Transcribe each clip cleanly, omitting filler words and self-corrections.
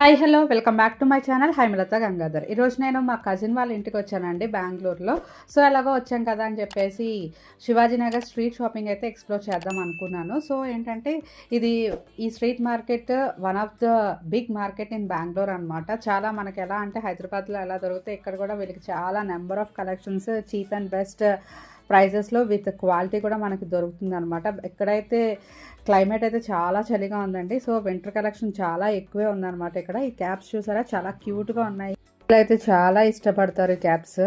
Hi hello welcome back to my channel Haimalatha Gangadhar. ఈరోజు నేను మా కజిన్ వాళ్ళ ఇంటికి వచ్చానండి బెంగళూరులో. సో ఎలాగో వచ్చాం కదా అని చెప్పేసి శివాజీనగర్ స్ట్రీట్ షాపింగ్ అయితే ఎక్స్ప్లోర్ చేద్దాం అనుకున్నాను. సో ఏంటంటే ఇది ఈ street market one of the big market in Bengaluru అనమాట. చాలా మనకి ఎలా అంటే హైదరాబాద్లో ఎలా దొరుకుతాయి, ఇక్కడ కూడా వీళ్ళకి చాలా number of collections cheap and best ప్రైజెస్లో విత్ క్వాలిటీ కూడా మనకి దొరుకుతుంది అనమాట. ఎక్కడైతే క్లైమేట్ అయితే చాలా చలిగా ఉందండి. సో వింటర్ కలెక్షన్ చాలా ఎక్కువే ఉందన్నమాట. ఇక్కడ ఈ క్యాప్స్ చూసారా, చాలా క్యూట్గా ఉన్నాయి. అయితే చాలా ఇష్టపడతారు ఈ క్యాప్స్.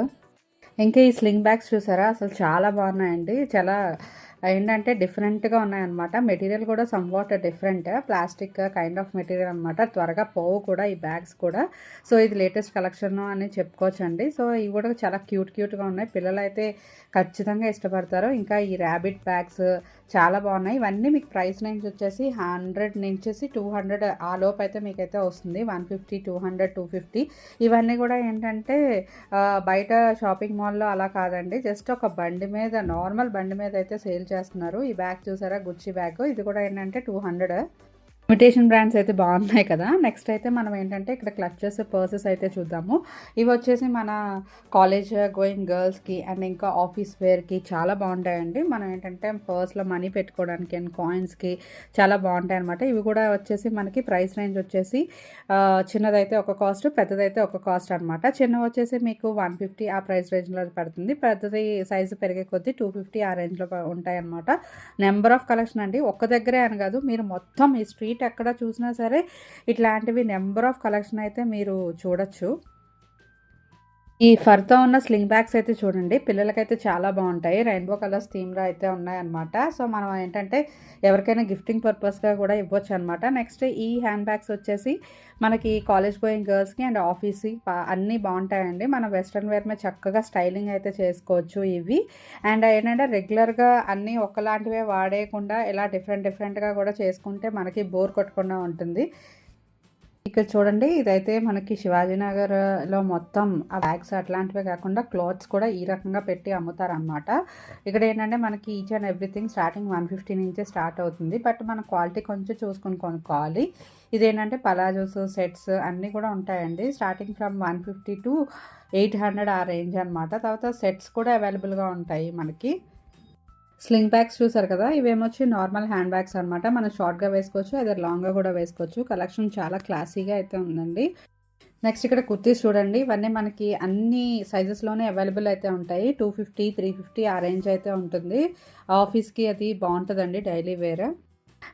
ఇంకా ఈ స్లింగ్ బ్యాగ్స్ చూసారా, అసలు చాలా బాగున్నాయండి. చాలా ఏంటంటే డిఫరెంట్గా ఉన్నాయన్నమాట. మెటీరియల్ కూడా somewhat different, plastic kind of material అనమాట. త్వరగా పోవు కూడా ఈ బ్యాగ్స్ కూడా. సో ఇది లేటెస్ట్ కలెక్షన్ అని చెప్పుకోవచ్చండి. సో ఇవి కూడా చాలా క్యూట్గా ఉన్నాయి. పిల్లలు అయితే ఖచ్చితంగా ఇష్టపడతారు. ఇంకా ఈ ర్యాబిట్ బ్యాగ్స్ చాలా బాగున్నాయి. ఇవన్నీ మీకు ప్రైస్ రేంజ్ వచ్చేసి 100 నుంచి 200 ఆ లోపు అయితే మీకైతే వస్తుంది. 150, 200, 250. ఇవన్నీ కూడా ఏంటంటే బయట షాపింగ్ మాల్లో అలా కాదండి, జస్ట్ ఒక బండి మీద, నార్మల్ బండి మీద అయితే సేల్ చేస్తున్నారు. ఈ బ్యాగ్ చూసారా, గుచ్చి బ్యాగ్. ఇది కూడా ఏంటంటే 200. ఇమిటేషన్ బ్రాండ్స్ అయితే బాగున్నాయి కదా. నెక్స్ట్ అయితే మనం ఏంటంటే ఇక్కడ క్లచెస్, పర్సెస్ అయితే చూద్దాము. ఇవి వచ్చేసి మన కాలేజ్ గోయింగ్ గర్ల్స్కి అండ్ ఇంకా ఆఫీస్ వేర్కి చాలా బాగుంటాయండి. మనం ఏంటంటే పర్స్లో మనీ పెట్టుకోవడానికి అండ్ కాయిన్స్కి చాలా బాగుంటాయి అనమాట. ఇవి కూడా వచ్చేసి మనకి ప్రైస్ రేంజ్ వచ్చేసి చిన్నదైతే ఒక కాస్ట్, పెద్దదైతే ఒక కాస్ట్ అనమాట. చిన్నవి వచ్చేసి మీకు 150 ఆ ప్రైస్ రేంజ్లో పడుతుంది. పెద్దది సైజు పెరిగే కొద్దీ 250 ఆ రేంజ్లో ఉంటాయి అనమాట. నెంబర్ ఆఫ్ కలెక్షన్ అండి, ఒక్క దగ్గరే అని కాదు, మీరు మొత్తం ఈ స్ట్రీట్ ఎక్కడ చూసినా సరే ఇట్లాంటివి నెంబర్ ఆఫ్ కలెక్షన్ అయితే మీరు చూడొచ్చు. ఈ ఫర్తో ఉన్న స్లింగ్ బ్యాగ్స్ అయితే చూడండి, పిల్లలకైతే చాలా బాగుంటాయి. రెయిన్బో కలర్స్ థీమ్లో అయితే ఉన్నాయన్నమాట. సో మనం ఏంటంటే ఎవరికైనా గిఫ్టింగ్ పర్పస్గా కూడా ఇవ్వచ్చు అనమాట. నెక్స్ట్ ఈ హ్యాండ్ బ్యాగ్స్ వచ్చేసి మనకి కాలేజ్ గోయింగ్ గర్ల్స్కి అండ్ ఆఫీస్కి అన్నీ బాగుంటాయండి. మనం వెస్ట్రన్ వేర్ మీద చక్కగా స్టైలింగ్ అయితే చేసుకోవచ్చు ఇవి. అండ్ ఏంటంటే రెగ్యులర్గా అన్నీ ఒకలాంటివే వాడేయకుండా ఇలా డిఫరెంట్గా కూడా చేసుకుంటే మనకి బోర్ కొట్టకుండా ఉంటుంది. ఇక్కడ చూడండి, ఇదైతే మనకి శివాజీనగర్లో మొత్తం ఆ బ్యాగ్స్ అట్లాంటివే కాకుండా క్లాత్స్ కూడా ఈ రకంగా పెట్టి అమ్ముతారనమాట. ఇక్కడ ఏంటంటే మనకి ఈచ్ అండ్ ఎవ్రీథింగ్ స్టార్టింగ్ 150 నుంచే స్టార్ట్ అవుతుంది. బట్ మన క్వాలిటీ కొంచెం చూసుకొని కొనుక్కోవాలి. ఇదేంటంటే పలాజోస్, సెట్స్ అన్నీ కూడా ఉంటాయండి. స్టార్టింగ్ ఫ్రమ్ 150 to 800 ఆ రేంజ్ అనమాట. తర్వాత సెట్స్ కూడా అవైలబుల్గా ఉంటాయి మనకి. స్లింగ్ బ్యాగ్స్ చూసారు కదా, ఇవేమొచ్చి నార్మల్ హ్యాండ్ బ్యాగ్స్ అనమాట. మనం షార్ట్గా వేసుకోవచ్చు, అదే లాంగ్గా కూడా వేసుకోవచ్చు. కలెక్షన్ చాలా క్లాసీగా అయితే ఉందండి. నెక్స్ట్ ఇక్కడ కుర్తీస్ చూడండి, ఇవన్నీ మనకి అన్ని సైజెస్లోనే అవైలబుల్ అయితే ఉంటాయి. 250, 350 ఆ రేంజ్ అయితే ఉంటుంది. ఆఫీస్కి అది బాగుంటుందండి, డైలీ వేర్.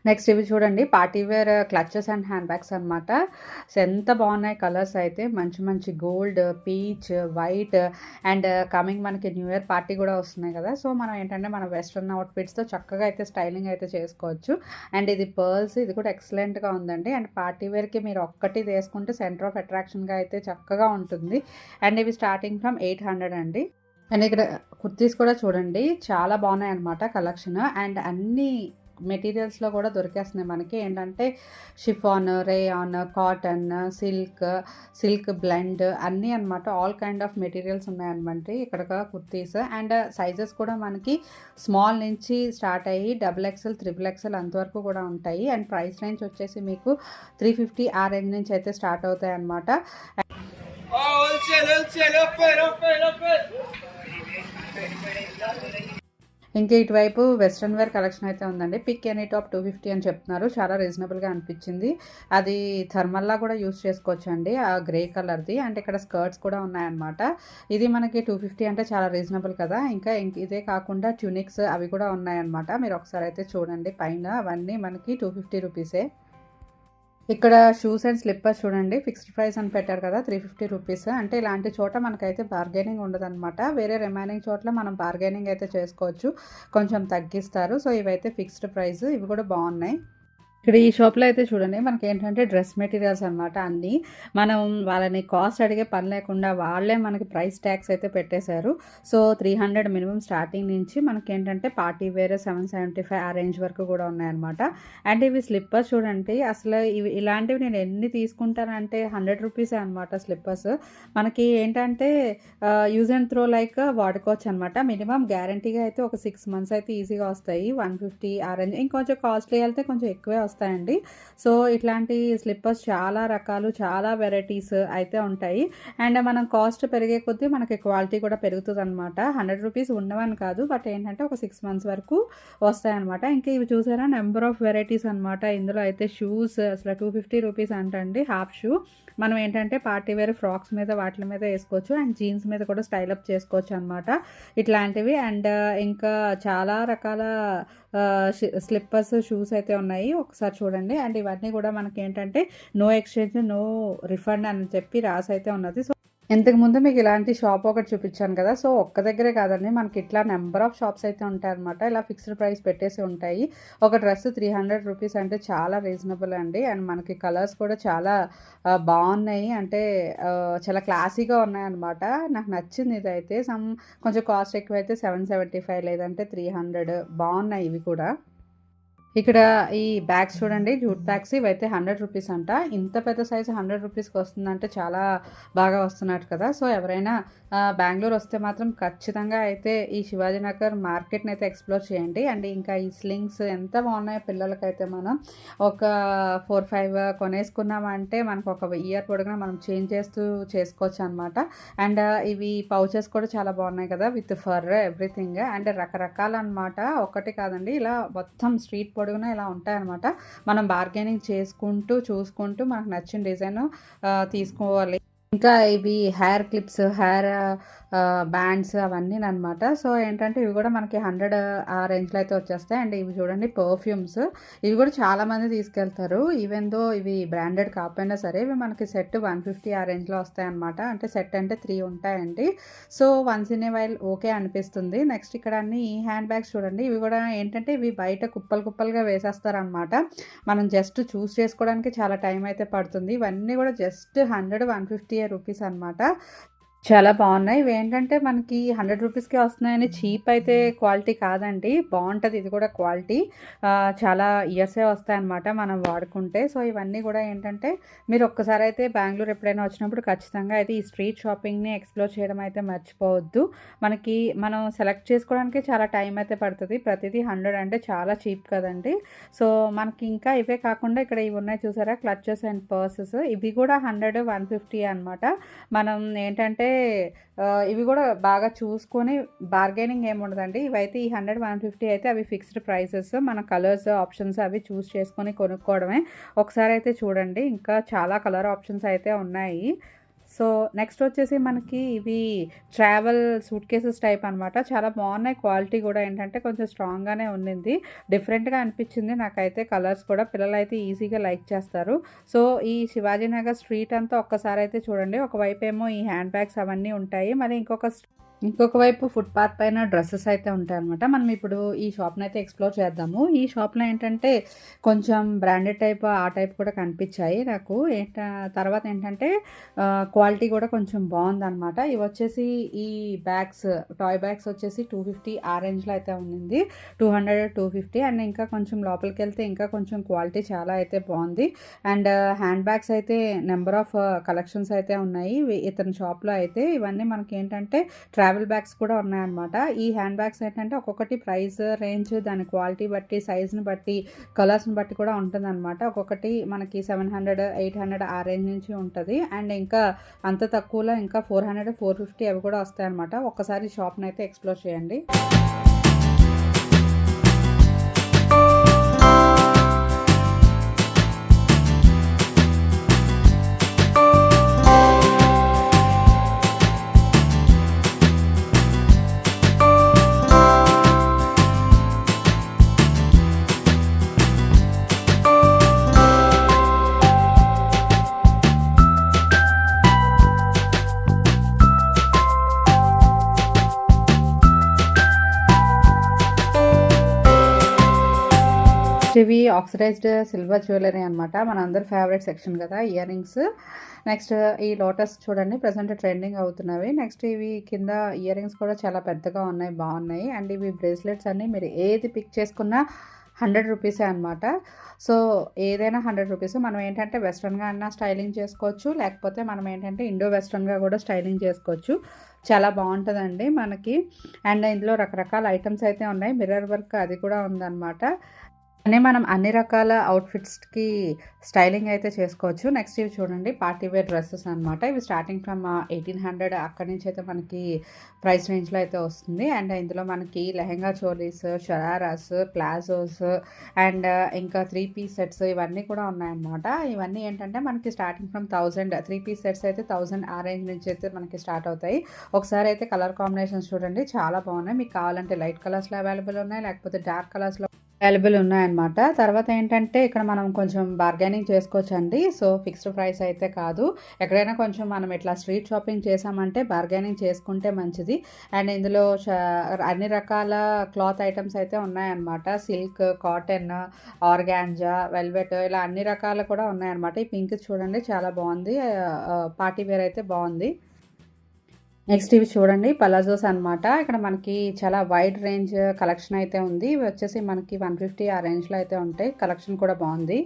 నెక్స్ట్ ఇవి చూడండి, party wear clutches and hand bags అనమాట. ఎంత బాగున్నాయి కలర్స్ అయితే, మంచి gold, peach, white and coming మనకి న్యూ ఇయర్ పార్టీ కూడా వస్తున్నాయి కదా. సో మనం ఏంటంటే మన వెస్ట్రన్ అవుట్ఫిట్స్తో చక్కగా అయితే స్టైలింగ్ అయితే చేసుకోవచ్చు. అండ్ ఇది పర్ల్స్, ఇది కూడా ఎక్సలెంట్గా ఉందండి. అండ్ పార్టీ వేర్కి మీరు ఒక్కటి వేసుకుంటే సెంటర్ ఆఫ్ అట్రాక్షన్గా అయితే చక్కగా ఉంటుంది. అండ్ ఇవి స్టార్టింగ్ ఫ్రమ్ 800 అండి. అండ్ ఇక్కడ కుర్తీస్ కూడా చూడండి, చాలా బాగున్నాయి అనమాట కలెక్షన్. అండ్ అన్ని మెటీరియల్స్లో కూడా దొరికేస్తున్నాయి మనకి. ఏంటంటే chiffon, rayon, cotton, silk blend అన్నీ అనమాట. ఆల్ కైండ్ ఆఫ్ మెటీరియల్స్ ఉన్నాయన్నమాట ఇక్కడ కుర్తీస్. అండ్ సైజెస్ కూడా మనకి స్మాల్ నుంచి స్టార్ట్ అయ్యి XXL, XXL అంతవరకు కూడా ఉంటాయి. అండ్ ప్రైస్ రేంజ్ వచ్చేసి మీకు 350 ఆ రేంజ్ నుంచి అయితే స్టార్ట్ అవుతాయి అనమాట. ఇంకా ఇటువైపు వెస్ట్రన్ వేర్ కలెక్షన్ అయితే ఉందండి. పిక్ ఎనీ టాప్ 250 అని చెప్తున్నారు. చాలా రీజనబుల్గా అనిపించింది. అది థర్మల్లా కూడా యూస్ చేసుకోవచ్చు అండి, ఆ గ్రే కలర్ది. అండ్ ఇక్కడ స్కర్ట్స్ కూడా ఉన్నాయన్నమాట. ఇది మనకి 250 అంటే చాలా రీజనబుల్ కదా. ఇంకా ఇదే కాకుండా ట్యూనిక్స్ అవి కూడా ఉన్నాయన్నమాట. మీరు ఒకసారి అయితే చూడండి పైన, అవన్నీ మనకి 250 రూపీసే. ఇక్కడ షూస్ అండ్ స్లిప్పర్స్ చూడండి, ఫిక్స్డ్ ప్రైస్ అని పెట్టారు కదా, 350 రూపీస్. అంటే ఇలాంటి చోట మనకైతే బార్గెనింగ్ ఉండదన్నమాట. వేరే రిమైనింగ్ చోట్ల మనం బార్గెనింగ్ అయితే చేసుకోవచ్చు, కొంచెం తగ్గిస్తారు. సో ఇవైతే ఫిక్స్డ్ ప్రైస్. ఇవి కూడా బాగున్నాయి. ఇక్కడ ఈ షాప్లో అయితే చూడండి, మనకి ఏంటంటే డ్రెస్ మెటీరియల్స్ అనమాట. అన్నీ మనం వాళ్ళని కాస్ట్ అడిగే పని లేకుండా వాళ్ళే మనకి ప్రైస్ ట్యాగ్స్ అయితే పెట్టేశారు. సో 300 మినిమం స్టార్టింగ్ నుంచి మనకి ఏంటంటే పార్టీ వేర్ 775 ఆ రేంజ్ వరకు కూడా ఉన్నాయన్నమాట. అండ్ ఇవి స్లిప్పర్స్ చూడండి, అసలు ఇవి ఇలాంటివి నేను ఎన్ని తీసుకుంటానంటే 100 రూపీసే అనమాట స్లిప్పర్స్. మనకి ఏంటంటే యూజ్ అండ్ త్రో లైక్ వాడుకోవచ్చు అనమాట. మినిమం గ్యారంటీగా అయితే ఒక 6 months అయితే ఈజీగా వస్తాయి. 150 ఆ రేంజ్. ఇంకొంచెం కాస్ట్లీ వెళ్తే కొంచెం ఎక్కువే వస్తాయండి. సో ఇట్లాంటి స్లిప్పర్స్ చాలా రకాలు, చాలా వెరైటీస్ అయితే ఉంటాయి. అండ్ మనం కాస్ట్ పెరిగే కొద్దీ మనకి క్వాలిటీ కూడా పెరుగుతుందనమాట. 100 రూపీస్ ఉన్నవని కాదు, బట్ ఏంటంటే ఒక 6 మంత్స్ వరకు వస్తాయన్నమాట. ఇంకా ఇవి చూసారా, నెంబర్ ఆఫ్ వెరైటీస్ అనమాట. ఇందులో అయితే షూస్ అసలు 250 రూపీస్ అంటండి హాఫ్ షూ. మనం ఏంటంటే పార్టీ వేర్ ఫ్రాక్స్ మీద వాటి మీద వేసుకోవచ్చు, అండ్ జీన్స్ మీద కూడా స్టైల్ అప్ చేసుకోవచ్చు అనమాట ఇట్లాంటివి. అండ్ ఇంకా చాలా రకాల స్లిప్పర్స్, షూస్ అయితే ఉన్నాయి. ఒకసారి చూడండి. అండ్ ఇవన్నీ కూడా మనకి ఏంటంటే నో ఎక్స్చేంజ్, నో రిఫండ్ అని చెప్పి రాసి అయితే ఉన్నది. సో ఇంతకుముందు మీకు ఇలాంటి షాప్ ఒకటి చూపించాను కదా. సో ఒక్క దగ్గరే కాదండి, మనకి ఇట్లా నెంబర్ ఆఫ్ షాప్స్ అయితే ఉంటాయన్నమాట. ఇలా ఫిక్స్డ్ ప్రైస్ పెట్టేసి ఉంటాయి. ఒక డ్రెస్ 300 రూపీస్ అంటే చాలా రీజనబుల్ అండి. అండ్ మనకి కలర్స్ కూడా చాలా బాగున్నాయి, అంటే చాలా క్లాసీగా ఉన్నాయన్నమాట. నాకు నచ్చింది ఇదైతే. కొంచెం కాస్ట్ ఎక్కువైతే 775 లేదంటే 300 బాగున్నాయి ఇవి కూడా. ఇక్కడ ఈ బ్యాగ్స్ చూడండి, జూట్ బ్యాగ్స్, ఇవైతే 100 రూపీస్ అంట. ఇంత పెద్ద సైజు 100 రూపీస్కి వస్తుందంటే చాలా బాగా వస్తున్నట్టు కదా. సో ఎవరైనా బెంగళూరు వస్తే మాత్రం ఖచ్చితంగా అయితే ఈ శివాజీనగర్ మార్కెట్ని అయితే ఎక్స్ప్లోర్ చేయండి. అండ్ ఇంకా ఈ స్లింగ్స్ ఎంత బాగున్నాయో పిల్లలకైతే. మనం ఒక 4-5 కొనేసుకున్నామంటే మనకు ఒక ఇయర్ పొడుగునా మనం చేంజ్ చేస్తూ చేసుకోవచ్చు అనమాట. అండ్ ఇవి పౌచెస్ కూడా చాలా బాగున్నాయి కదా, విత్ ఫర్ ఎవ్రీథింగ్. అండ్ రకరకాల అనమాట, ఒకటి కాదండి, ఇలా మొత్తం స్ట్రీట్ పొడుగునా ఇలా ఉంటాయన్నమాట. మనం బార్గెనింగ్ చేసుకుంటూ చూసుకుంటూ మనకు నచ్చిన డిజైన్ తీసుకోవాలి. ఇంకా ఇవి హెయిర్ క్లిప్స్, హెయిర్ బ్యాండ్స్ అవన్నీ అనమాట. సో ఏంటంటే ఇవి కూడా మనకి 100 ఆ రేంజ్లో అయితే వచ్చేస్తాయి. అండ్ ఇవి చూడండి పర్ఫ్యూమ్స్, ఇవి కూడా చాలామంది తీసుకెళ్తారు. ఈవెన్ దో ఇవి బ్రాండెడ్ కాకపోయినా సరే ఇవి మనకి సెట్ 150 ఆ రేంజ్లో వస్తాయి అనమాట. అంటే సెట్ అంటే 3 ఉంటాయండి. So once in a while okay అనిపిస్తుంది. నెక్స్ట్ ఇక్కడ అన్ని హ్యాండ్ బ్యాగ్స్ చూడండి. ఇవి కూడా ఏంటంటే ఇవి బయట కుప్పలుగా వేసేస్తారనమాట. మనం జస్ట్ చూస్ చేసుకోవడానికి చాలా టైం అయితే పడుతుంది. ఇవన్నీ కూడా జస్ట్ 100-150 రూపీస్ అనమాట. చాలా బాగున్నాయి. ఇవి ఏంటంటే మనకి 100 రూపీస్కే వస్తున్నాయని చీప్ అయితే క్వాలిటీ కాదండి, బాగుంటుంది ఇది కూడా క్వాలిటీ. చాలా ఇయర్సే వస్తాయన్నమాట మనం వాడుకుంటే. సో ఇవన్నీ కూడా ఏంటంటే మీరు ఒక్కసారి అయితే బెంగళూరు ఎప్పుడైనా వచ్చినప్పుడు ఖచ్చితంగా అయితే ఈ స్ట్రీట్ షాపింగ్ని ఎక్స్ప్లోర్ చేయడం అయితే మర్చిపోవద్దు. మనం సెలెక్ట్ చేసుకోవడానికి చాలా టైం అయితే పడుతుంది. ప్రతిదీ 100 అంటే చాలా చీప్ కదండి. సో మనకి ఇంకా ఇవే కాకుండా ఇక్కడ ఇవి ఉన్నాయి చూసారా, క్లచెస్ అండ్ పర్సెస్, ఇవి కూడా 100-150 అనమాట. మనం ఏంటంటే ఇవి కూడా బాగా చూసుకొని బార్గెనింగ్ ఏమి ఉండదండి. ఇవైతే ఈ 100-150 అయితే అవి ఫిక్స్డ్ ప్రైసెస్. మన కలర్స్ ఆప్షన్స్ అవి చూస్ చేసుకొని కొనుక్కోవడమే. ఒకసారి అయితే చూడండి, ఇంకా చాలా కలర్ ఆప్షన్స్ అయితే ఉన్నాయి. సో నెక్స్ట్ వచ్చేసి మనకి ఇవి ట్రావెల్ సూట్ కేసెస్ టైప్ అనమాట. చాలా బాగున్నాయి. క్వాలిటీ కూడా ఏంటంటే కొంచెం స్ట్రాంగ్గానే ఉండింది, డిఫరెంట్గా అనిపించింది నాకైతే. కలర్స్ కూడా పిల్లలు అయితే ఈజీగా లైక్ చేస్తారు. సో ఈ శివాజీనగర్ స్ట్రీట్ అంతా ఒక్కసారి అయితే చూడండి. ఒకవైపు ఏమో ఈ హ్యాండ్ బ్యాగ్స్ అవన్నీ ఉంటాయి, మరి ఇంకొక వైపు ఫుట్పాత్ పైన డ్రెస్సెస్ అయితే ఉంటాయి అనమాట. మనం ఇప్పుడు ఈ షాప్ని అయితే ఎక్స్ప్లోర్ చేద్దాము. ఈ షాప్లో ఏంటంటే కొంచెం బ్రాండెడ్ టైప్ ఆ టైప్ కూడా కనిపించాయి నాకు. తర్వాత ఏంటంటే క్వాలిటీ కూడా కొంచెం బాగుందన్నమాట. ఇవి వచ్చేసి ఈ బ్యాగ్స్, టాయ్ బ్యాగ్స్ వచ్చేసి 250 ఆ రేంజ్లో అయితే ఉంది, 200-250. అండ్ ఇంకా కొంచెం లోపలికి వెళ్తే ఇంకా కొంచెం క్వాలిటీ చాలా అయితే బాగుంది. అండ్ హ్యాండ్ బ్యాగ్స్ అయితే నెంబర్ ఆఫ్ కలెక్షన్స్ అయితే ఉన్నాయి ఇతని షాప్లో అయితే. ఇవన్నీ మనకి ఏంటంటే ట్రావెల్ బ్యాగ్స్ కూడా ఉన్నాయన్నమాట. ఈ హ్యాండ్ బ్యాగ్స్ ఏంటంటే ఒక్కొక్కటి ప్రైస్ రేంజ్, దాని క్వాలిటీ బట్టి, సైజ్ని బట్టి, కలర్స్ని బట్టి కూడా ఉంటుంది అనమాట. ఒక్కొక్కటి మనకి 700-800 ఆ రేంజ్ నుంచి ఉంటుంది. అండ్ ఇంకా అంత తక్కువలో ఇంకా 400-450 అవి కూడా వస్తాయి అనమాట. ఒక్కసారి షాప్ని అయితే ఎక్స్ప్లోర్ చేయండి. ఇవి ఆక్సిడైజ్డ్ సిల్వర్ జ్యువెలరీ అనమాట. మన అందరి ఫేవరెట్ సెక్షన్ కదా, ఇయర్ రింగ్స్. నెక్స్ట్ ఈ లోటస్ చూడండి, ప్రజెంట్ ట్రెండింగ్ అవుతున్నవి. నెక్స్ట్ ఇవి కింద ఇయర్ రింగ్స్ కూడా చాలా పెద్దగా ఉన్నాయి, బాగున్నాయి. అండ్ ఇవి బ్రేస్లెట్స్ అన్నీ మీరు ఏది పిక్ చేసుకున్నా 100 రూపీసే అనమాట. సో ఏదైనా 100 రూపీస్. మనం ఏంటంటే వెస్ట్రన్గా అన్నా స్టైలింగ్ చేసుకోవచ్చు, లేకపోతే మనం ఏంటంటే ఇండో వెస్ట్రన్గా కూడా స్టైలింగ్ చేసుకోవచ్చు. చాలా బాగుంటుందండి మనకి. అండ్ ఇందులో రకరకాల ఐటమ్స్ అయితే ఉన్నాయి. మిర్రర్ వర్క్ అది కూడా ఉందన్నమాట. అని మనం అన్ని రకాల అవుట్‌ఫిట్స్‌కి స్టైలింగ్ అయితే చేసుకోవచ్చు. నెక్స్ట్ ఇవి చూడండి పార్టీ వేర్ డ్రెసెస్ అనమాట. ఇవి స్టార్టింగ్ ఫ్రమ్ 1800 అక్కడి నుంచి అయితే మనకి ప్రైస్ రేంజ్‌లో అయితే వస్తుంది. అండ్ ఇందులో మనకి లెహెంగా చోలీస్, షరారాస్, ప్లాజోస్ అండ్ ఇంకా 3 పీస్ సెట్స్ ఇవన్నీ కూడా ఉన్నాయన్నమాట. ఇవన్నీ ఏంటంటే మనకి స్టార్టింగ్ ఫ్రమ్ 1000 3 పీస్ సెట్స్ అయితే 1000 ఆ రేంజ్ నుంచి అయితే మనకి స్టార్ట్ అవుతాయి. ఒకసారి అయితే కలర్ కాంబినేషన్స్ చూడండి చాలా బాగున్నాయి. మీకు కావాలంటే లైట్ కలర్స్‌లో అవైలబుల్ ఉన్నాయి. లేకపోతే డార్క్ కలర్స్‌లో అవైలబుల్ ఉన్నాయన్నమాట. తర్వాత ఏంటంటే ఇక్కడ మనం కొంచెం బార్గెనింగ్ చేసుకోవచ్చండి. సో ఫిక్స్డ్ ప్రైస్ అయితే కాదు. ఎక్కడైనా కొంచెం మనం ఇట్లా స్ట్రీట్ షాపింగ్ చేసామంటే బార్గెనింగ్ చేసుకుంటే మంచిది. అండ్ ఇందులో అన్ని రకాల క్లాత్ ఐటమ్స్ అయితే ఉన్నాయన్నమాట. సిల్క్, కాటన్, ఆర్గాంజా, వెల్వెట్ ఇలా అన్ని రకాలు కూడా ఉన్నాయన్నమాట. ఈ పింక్ చూడండి చాలా బాగుంది. పార్టీ వేర్ అయితే బాగుంది. నెక్స్ట్ ఇవి చూడండి పలాజోస్ అనమాట. ఇక్కడ మనకి చాలా వైడ్ రేంజ్ కలెక్షన్ అయితే ఉంది. ఇవి వచ్చేసి మనకి 150 ఆ రేంజ్‌లో అయితే ఉంటాయి. కలెక్షన్ కూడా బాగుంది.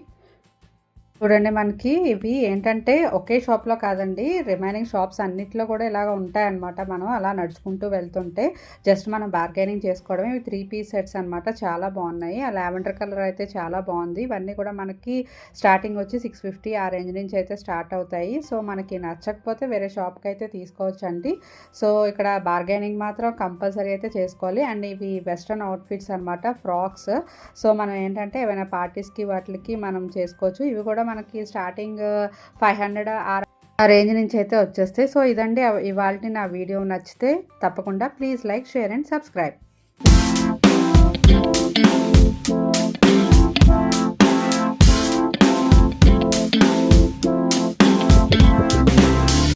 చూడండి మనకి ఇవి ఏంటంటే ఒకే షాప్‌లో కాదండి. రిమైనింగ్ షాప్స్ అన్నిట్లో కూడా ఇలాగ ఉంటాయన్నమాట. మనం అలా నడుచుకుంటూ వెళ్తుంటే జస్ట్ మనం బార్గెనింగ్ చేసుకోవడమే. ఇవి 3 పీస్ సెట్స్ అనమాట. చాలా బాగున్నాయి. ఆ లావెండర్ కలర్ అయితే చాలా బాగుంది. ఇవన్నీ కూడా మనకి స్టార్టింగ్ వచ్చి 650 ఆ రేంజ్ నుంచి అయితే స్టార్ట్ అవుతాయి. సో మనకి నచ్చకపోతే వేరే షాప్‌కి అయితే తీసుకోవచ్చండి. సో ఇక్కడ బార్గెనింగ్ మాత్రం కంపల్సరీ అయితే చేసుకోవాలి. అండ్ ఇవి వెస్ట్రన్ అవుట్‌ఫిట్స్ అనమాట. ఫ్రాక్స్. సో మనం ఏంటంటే ఏవైనా పార్టీస్‌కి వాటిలకి మనం చేసుకోవచ్చు. ఇవి కూడా మనకి స్టార్టింగ్ 500 ఆ రేంజ్ నుంచి అయితే వచ్చేస్తాయి. సో ఇదండి ఇవాల్టి నా వీడియో నచ్చితే తప్పకుండా please like, share and subscribe.